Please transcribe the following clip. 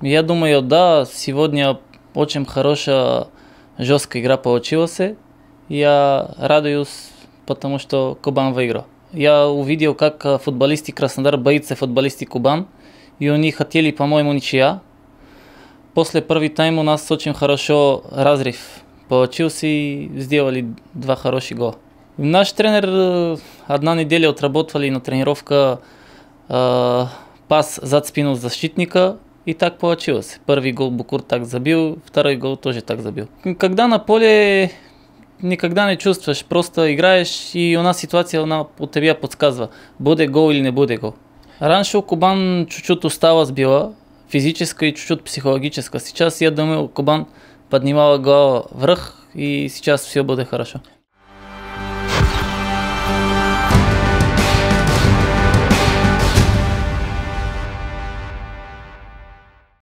Я думаю, да, сегодня очень хорошая жесткая игра получилась. Я радуюсь, потому что Кубан выиграл. Я увидел, как футболисты Краснодар боятся футболисты Кубан, и они хотели, по-моему, ничья. После первого тайма у нас очень хорошо разрыв получился и сделали два хороших гола. Наш тренер одна неделя отработали на тренировка пас зад спину защитника, и так получилось. Первый гол Букур так забил, второй гол тоже так забил. Когда на поле никогда не чувствуешь, просто играешь, и у нас ситуация она у тебя подсказывает, будет гол или не будет гол. Раньше у Кубан чуть-чуть усталость была, физическая и чуть-чуть психологическая. Сейчас, я думаю, Кубан поднимала голову вверх, и сейчас все будет хорошо.